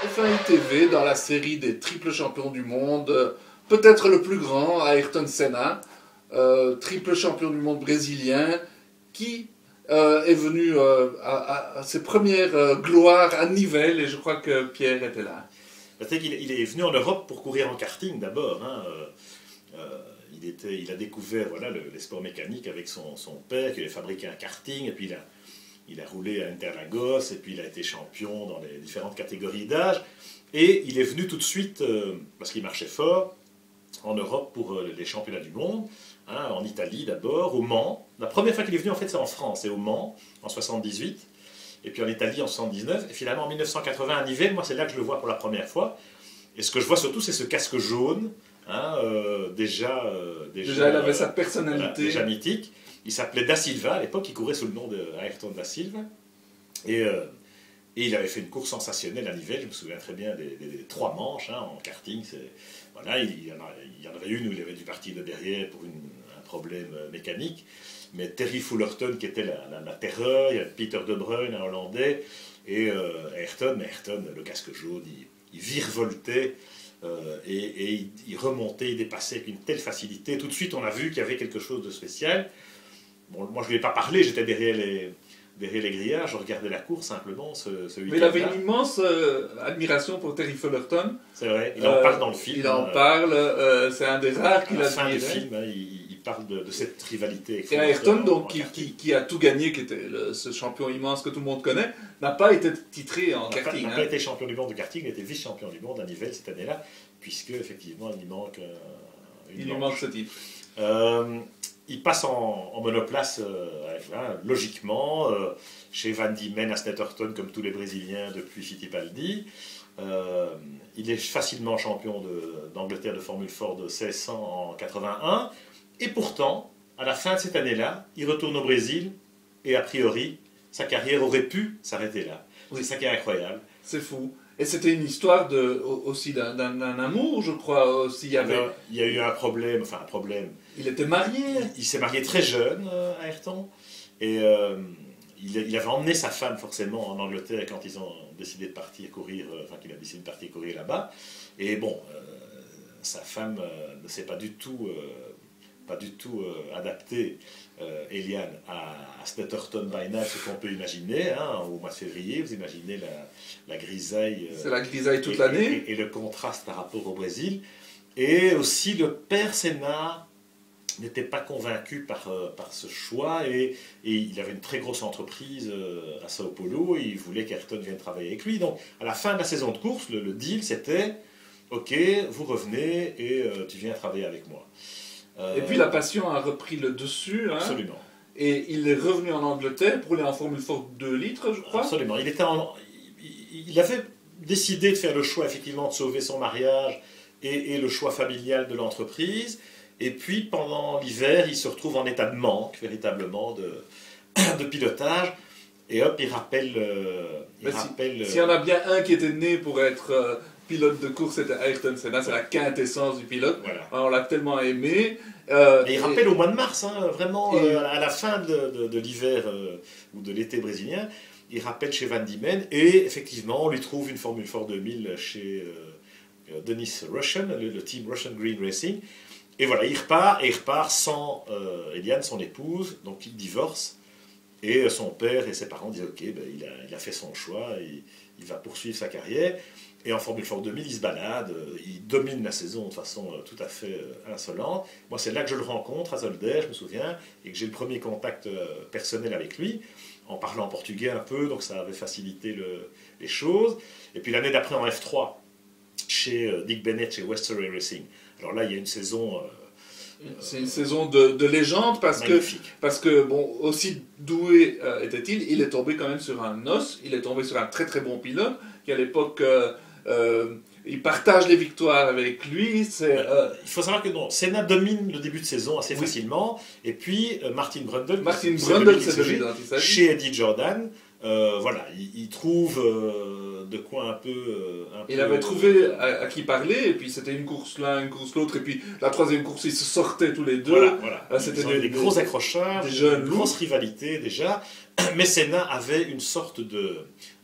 F1 TV dans la série des triples champions du monde, peut-être le plus grand, Ayrton Senna, triple champion du monde brésilien, qui est venu à ses premières gloires à Nivelles, et je crois que Pierre était là. Il est venu en Europe pour courir en karting d'abord. Hein. Il a découvert les sports mécaniques avec son père qui avait fabriqué un karting, et puis il a roulé à Interlagos, et puis il a été champion dans les différentes catégories d'âge. Et il est venu tout de suite, parce qu'il marchait fort, en Europe pour les championnats du monde, hein, en Italie d'abord, au Mans. La première fois qu'il est venu, en fait, c'est en France, c'est au Mans, en 78, et puis en Italie en 79, et finalement en 1980 à Nivelles, moi c'est là que je le vois pour la première fois. Et ce que je vois surtout, c'est ce casque jaune, hein, déjà il avait sa personnalité. Voilà, déjà mythique. Il s'appelait Da Silva, à l'époque il courait sous le nom d'Ayrton Da Silva. Et il avait fait une course sensationnelle à Nivelles, je me souviens très bien des 3 manches hein, en karting. Voilà, il y en avait une où il avait dû partir de derrière pour un problème mécanique. Mais Terry Fullerton qui était la terreur, il y a Peter De Bruyne, un Hollandais, et Ayrton, le casque jaune, il virevoltait et il remontait, il dépassait avec une telle facilité. Tout de suite, on a vu qu'il y avait quelque chose de spécial. Bon, moi, je ne lui ai pas parlé, j'étais derrière les grillages, je regardais la course simplement ce week-end. Mais il avait une immense admiration pour Terry Fullerton. C'est vrai, il en parle dans le film. Il en parle, c'est un des rares qu'il a admiré. À la fin du film, hein, il parle de cette rivalité avec Fullerton. Et Ayrton, donc, qui a tout gagné, qui était ce champion immense que tout le monde connaît, n'a pas été titré en karting. Il n'a pas été champion du monde de karting, il était vice-champion du monde à Nivelles cette année-là, puisque effectivement il manque il lui manque ce titre. Il passe en monoplace, logiquement, chez Van Diemen à Snetterton, comme tous les Brésiliens depuis Fittipaldi. Il est facilement champion d'Angleterre de Formule Ford de 1600 en 81. Et pourtant, à la fin de cette année-là, il retourne au Brésil et a priori, sa carrière aurait pu s'arrêter là. Oui. C'est ça qui est incroyable. C'est fou. Et c'était une histoire aussi d'un amour, je crois. Aussi, il y a eu un problème. Il était marié. Il s'est marié très jeune, Ayrton. Et il avait emmené sa femme, forcément, en Angleterre quand ils ont décidé de partir courir, qu'il a décidé de partir courir là-bas. Et bon, sa femme ne s'est pas du tout adaptée, Eliane, à Snetterton by Night, ce qu'on peut imaginer, hein, au mois de février, vous imaginez la grisaille. C'est la grisaille toute l'année. Et le contraste par rapport au Brésil. Et aussi le père Senna n'était pas convaincu par ce choix, et il avait une très grosse entreprise à Sao Paulo, et il voulait qu'Ayrton vienne travailler avec lui. Donc à la fin de la saison de course, le deal c'était « Ok, vous revenez et tu viens travailler avec moi ». Et puis la passion a repris le dessus. Hein, absolument. Et il est revenu en Angleterre pour aller en Formule Ford 2 litres, je crois. Absolument. Il avait décidé de faire le choix, effectivement, de sauver son mariage et le choix familial de l'entreprise. Et puis, pendant l'hiver, il se retrouve en état de manque, véritablement, de pilotage. Et hop, il rappelle... S'il y en a bien un qui était né pour être... pilote de course, c'était Ayrton Senna, c'est la quintessence du pilote. Voilà. On l'a tellement aimé. Et il rappelle au mois de mars, hein, vraiment, à la fin de l'hiver ou de l'été brésilien, il rappelle chez Van Diemen, et effectivement, on lui trouve une Formule Ford 2000 chez Dennis Russian, le team Russian Green Racing. Et voilà, il repart sans Eliane, son épouse, donc il divorce. Et son père et ses parents disent ok, ben, il a fait son choix, il va poursuivre sa carrière. Et en Formule Ford 2000, il se balade, il domine la saison de façon tout à fait insolente. Moi, c'est là que je le rencontre, à Zolder, je me souviens, et que j'ai le premier contact personnel avec lui, en parlant portugais un peu, donc ça avait facilité les choses. Et puis l'année d'après en F3, chez Dick Bennett, chez Westbury Racing. Alors là, il y a une saison... c'est une saison de légende parce que bon, aussi doué était-il, il est tombé quand même sur un os, il est tombé sur un très très bon pilote qui à l'époque il partage les victoires avec lui. Il faut savoir que Senna domine le début de saison assez facilement, et puis Martin Brundle, chez Eddie Jordan, voilà, il trouve de quoi un peu... il avait trouvé à qui parler, et puis c'était une course l'un, une course l'autre, et puis la troisième course, ils se sortaient tous les deux. Voilà. C'était des gros accrochages, une grosse rivalité déjà. Mais Senna avait une sorte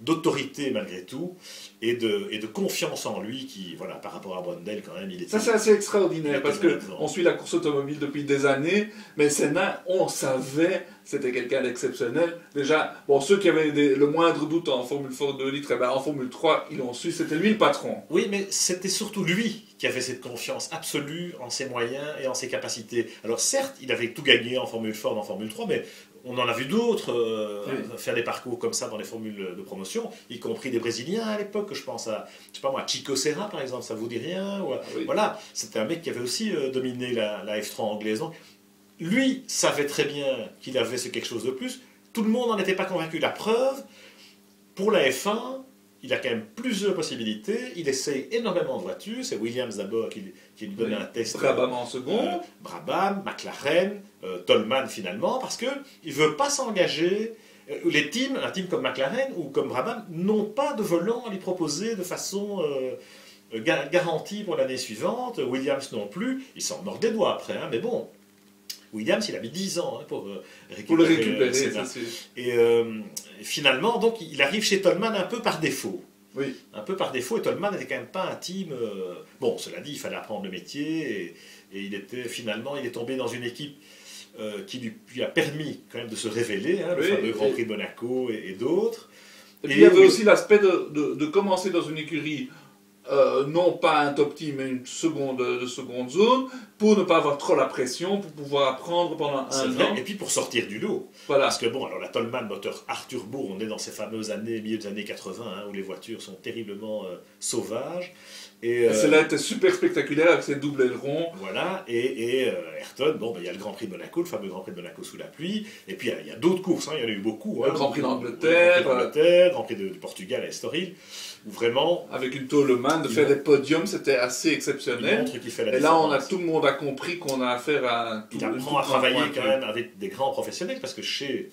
d'autorité malgré tout et de confiance en lui qui, voilà, par rapport à Brundle quand même, il était... Ça c'est assez extraordinaire parce qu'on suit la course automobile depuis des années, mais Senna, on savait, c'était quelqu'un d'exceptionnel. Déjà, bon, ceux qui avaient le moindre doute en Formule 4 2 litres, eh ben, en Formule 3, ils l'ont su, c'était lui le patron. Oui, mais c'était surtout lui qui avait cette confiance absolue en ses moyens et en ses capacités. Alors certes, il avait tout gagné en Formule 4, en Formule 3, mais on en a vu d'autres faire des parcours comme ça dans les formules de promotion, y compris des Brésiliens à l'époque, je pense à, je sais pas moi, Chico Serra par exemple, ça vous dit rien Oui. Voilà, c'était un mec qui avait aussi dominé la F3 anglaise. Donc, lui savait très bien qu'il avait ce quelque chose de plus. Tout le monde n'en était pas convaincu. La preuve, pour la F1, il a quand même plusieurs possibilités. Il essaye énormément de voitures. C'est Williams d'abord qui lui donne un test. Brabham en second. Brabham, McLaren, Toleman finalement, parce qu'il ne veut pas s'engager. Les teams, un team comme McLaren ou comme Brabham, n'ont pas de volant à lui proposer de façon garantie pour l'année suivante. Williams non plus. Il s'en mord des doigts après, hein, mais bon. Williams, il a mis 10 ans pour le récupérer, c'est sûr. Et finalement, donc, il arrive chez Toleman un peu par défaut. Oui. Un peu par défaut, et Toleman n'était quand même pas un team... Bon, cela dit, il fallait apprendre le métier, et il est tombé dans une équipe qui lui a permis quand même de se révéler, hein, le fameux Grand Prix de Monaco et d'autres. Et puis il y avait aussi l'aspect de commencer dans une écurie... non pas un top team, mais une seconde zone, pour ne pas avoir trop la pression, pour pouvoir apprendre pendant un an. Et puis pour sortir du lot. Voilà. Parce que bon, alors la Toleman moteur Arturbo, on est dans ces fameuses années, milieu des années 80, hein, où les voitures sont terriblement sauvages. Et celle-là était super spectaculaire avec ses doubles ailerons. Voilà, et Ayrton, bon, ben, il y a le Grand Prix de Monaco, le fameux Grand Prix de Monaco sous la pluie, et puis il y a d'autres courses, hein, il y en a eu beaucoup. Le Grand Prix d'Angleterre, Grand Prix du Portugal à Estoril, où vraiment... Avec une Toleman, de faire des podiums, c'était assez exceptionnel. Et là, tout le monde a compris qu'on a affaire à... Il apprend à travailler quand même avec des grands professionnels, parce que chez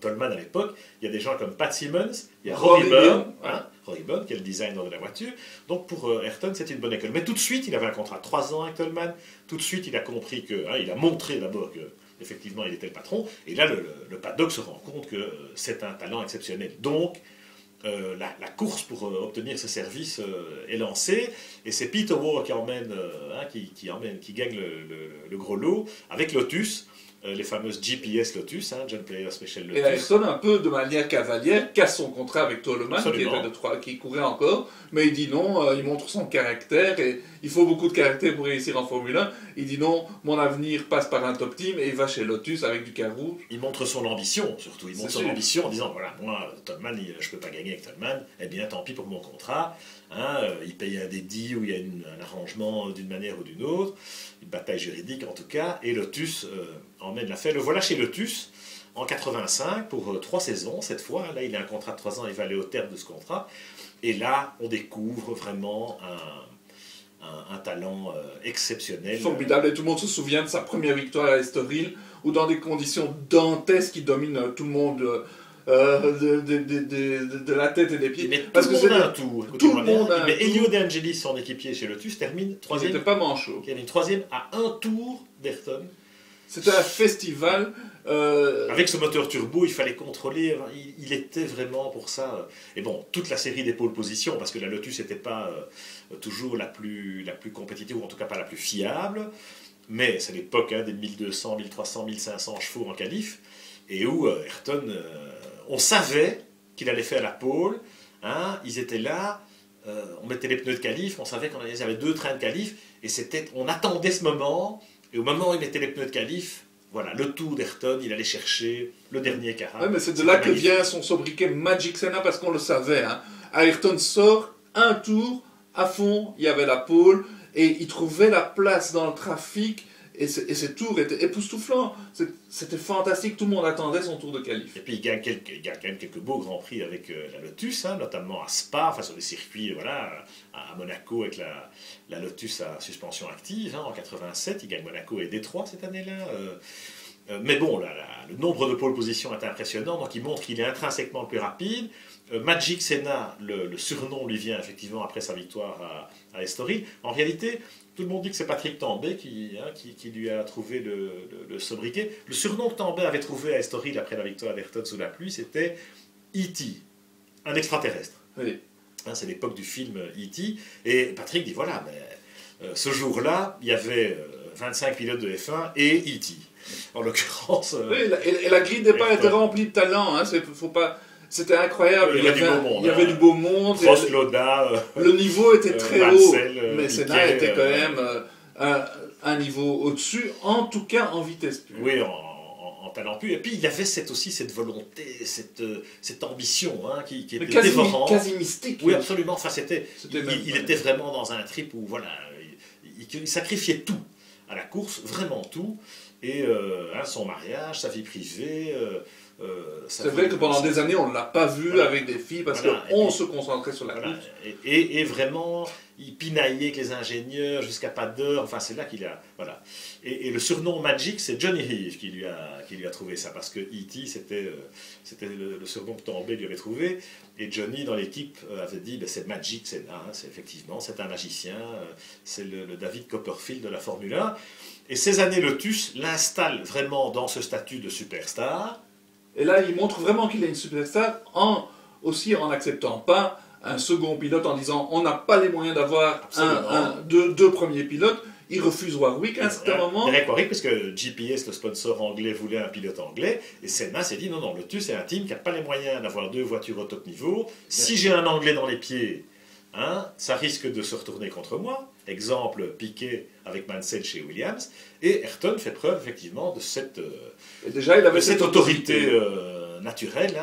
Toleman à l'époque, il y a des gens comme Pat Simmons, il y a Rory Byrne, qui est le designer de la voiture. Donc pour Ayrton, c'était une bonne école. Mais tout de suite, il avait un contrat de 3 ans avec Toleman. Tout de suite, il a compris que... il a montré d'abord que effectivement il était le patron. Et là, le paddock se rend compte que c'est un talent exceptionnel. Donc, la course pour obtenir ce service est lancée. Et c'est Peter Warr qui gagne le gros lot avec Lotus. Les fameuses GPS Lotus, John Player Special Lotus. Et Ayrton, un peu de manière cavalière, casse son contrat avec Toleman, qui courait encore, mais il dit non, il montre son caractère, et il faut beaucoup de caractère pour réussir en Formule 1. Il dit non, mon avenir passe par un top team, et il va chez Lotus avec du carreau. Il montre son ambition, surtout. Il montre son ambition en disant, voilà, moi, Toleman, je ne peux pas gagner avec Toleman, eh bien, tant pis pour mon contrat. Il paye un dédit où il y a un arrangement d'une manière ou d'une autre, une bataille juridique en tout cas, et Lotus emmène l'affaire. Le voilà chez Lotus en 85 pour 3 saisons cette fois. Là, il a un contrat de 3 ans, il va aller au terme de ce contrat. Et là, on découvre vraiment un talent exceptionnel. Formidable, et tout le monde se souvient de sa première victoire à Estoril, où dans des conditions dantesques qui dominent tout le monde... de la tête et des pieds. Mais parce tout le monde a un tour. Tout le monde a un tour. Mais Elio De Angelis, son équipier chez Lotus, termine 3e. Il n'était pas manchot. Il termine 3e à un tour d'Ayrton. C'était un festival. Avec ce moteur turbo, il fallait contrôler. Il était vraiment pour ça. Et bon, toute la série des pôles position, parce que la Lotus n'était pas toujours la plus compétitive, ou en tout cas pas la plus fiable. Mais c'est l'époque des 1200, 1300, 1500 chevaux en qualif. Et où Ayrton, on savait qu'il allait faire la pole, ils étaient là, on mettait les pneus de qualif, on savait qu'il y avait 2 trains de qualif, et on attendait ce moment, et au moment où il mettait les pneus de qualif, voilà, le tour d'Ayrton, il allait chercher le dernier carat. Ouais, mais c'est de là que vient son sobriquet Magic Senna, parce qu'on le savait. Ayrton sort un tour, à fond, il y avait la pole, et il trouvait la place dans le trafic. Et ces tours étaient époustouflants. C'était fantastique. Tout le monde attendait son tour de qualif. Et puis il gagne quand même quelques beaux grands prix avec la Lotus, notamment à Spa, enfin sur des circuits, voilà, à Monaco avec la Lotus à suspension active. En 87, il gagne Monaco et Détroit cette année-là. Mais bon, le nombre de pole position est impressionnant, donc il montre qu'il est intrinsèquement le plus rapide. Magic Senna, le surnom lui vient effectivement après sa victoire à Estoril. En réalité, Tout le monde dit que c'est Patrick Tambay qui lui a trouvé le sobriquet. Le surnom que Tambay avait trouvé à Estoril après la victoire d'Ayrton sous la pluie, c'était E.T., un extraterrestre. Oui. C'est l'époque du film E.T. Et Patrick dit voilà, ce jour-là, il y avait 25 pilotes de F1 et E.T. En l'occurrence. Oui, et la grille de départ était remplie de talent. Hein, faut pas... C'était incroyable. Il y avait du beau monde. Il y avait du beau monde. Prost, Lauda, le niveau était très Mansell, haut. Mais Senna était quand même un niveau au-dessus, en tout cas en vitesse pure. Oui, en talent pur. Et puis il y avait aussi cette volonté, cette ambition qui était dévorante. Quasi mystique. Oui, absolument. Enfin, il était vraiment dans un trip où voilà, il sacrifiait tout à la course, vraiment tout. Et son mariage, sa vie privée. C'est vrai que pendant des années, on ne l'a pas vu avec des filles parce qu'on se concentrait sur la course. Et vraiment, il pinaillait avec les ingénieurs jusqu'à pas d'heure. Enfin, c'est là qu'il a. Voilà. Et le surnom Magic, c'est Johnny Heath qui lui a trouvé ça. Parce que E.T., c'était le surnom que Tambay lui avait trouvé. Et Johnny, dans l'équipe, avait dit c'est Magic, effectivement, c'est un magicien. C'est le David Copperfield de la Formule 1. Et ces années Lotus l'installe vraiment dans ce statut de superstar. Et là, il montre vraiment qu'il est une superstar, aussi en n'acceptant pas un second pilote, en disant on n'a pas les moyens d'avoir deux premiers pilotes. Il refuse Warwick à un certain moment. Warwick, parce que GPS, le sponsor anglais, voulait un pilote anglais. Et Senna s'est dit non, Lotus est un team qui n'a pas les moyens d'avoir 2 voitures au top niveau. Si j'ai un anglais dans les pieds, ça risque de se retourner contre moi. Exemple, Piquet avec Mansell chez Williams. Et Ayrton fait preuve effectivement de cette autorité naturelle,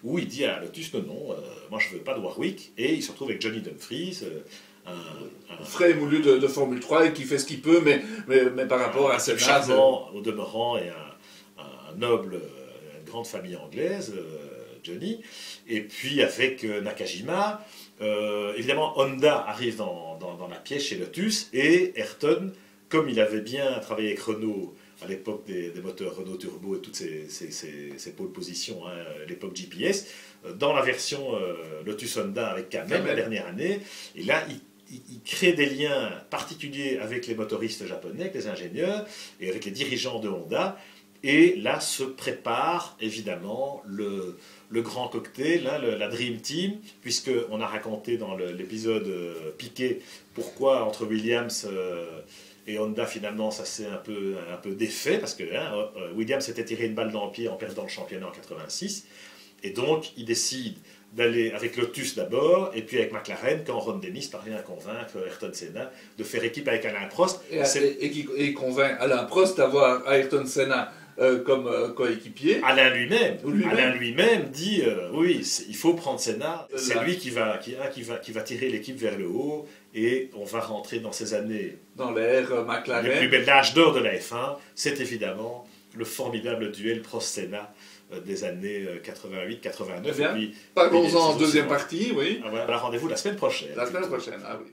où il dit à Lotus non, moi je veux pas de Warwick. Et il se retrouve avec Johnny Dumfries, un frais et moulu de Formule 3 et qui fait ce qu'il peut, mais par rapport à cette charmant au demeurant et un noble, une grande famille anglaise, Johnny. Et puis avec Nakajima. Évidemment, Honda arrive dans la pièce chez Lotus et Ayrton, comme il avait bien travaillé avec Renault à l'époque des moteurs Renault Turbo et toutes ces pôles positions, l'époque GPS, dans la version Lotus Honda avec Kamel la dernière année, et là il crée des liens particuliers avec les motoristes japonais, avec les ingénieurs et avec les dirigeants de Honda. Et là se prépare évidemment le grand cocktail, la Dream Team, puisqu'on a raconté dans l'épisode Piquet pourquoi entre Williams et Honda finalement ça s'est un peu défait, parce que Williams s'était tiré une balle dans le pied en perdant le championnat en 86, et donc il décide d'aller avec Lotus d'abord, et puis avec McLaren, quand Ron Dennis parvient à convaincre Ayrton Senna de faire équipe avec Alain Prost. Et convainc Alain Prost d'avoir Ayrton Senna comme coéquipier. Alain lui-même dit oui, il faut prendre Senna, c'est lui qui va tirer l'équipe vers le haut, et on va rentrer dans ces années dans l'ère McLaren. Le plus bel âge d'or de la F1, c'est évidemment le formidable duel Prost-Senna des années 88-89. Parlons-en en deuxième partie, oui. Rendez-vous la semaine prochaine. La semaine prochaine, ah oui.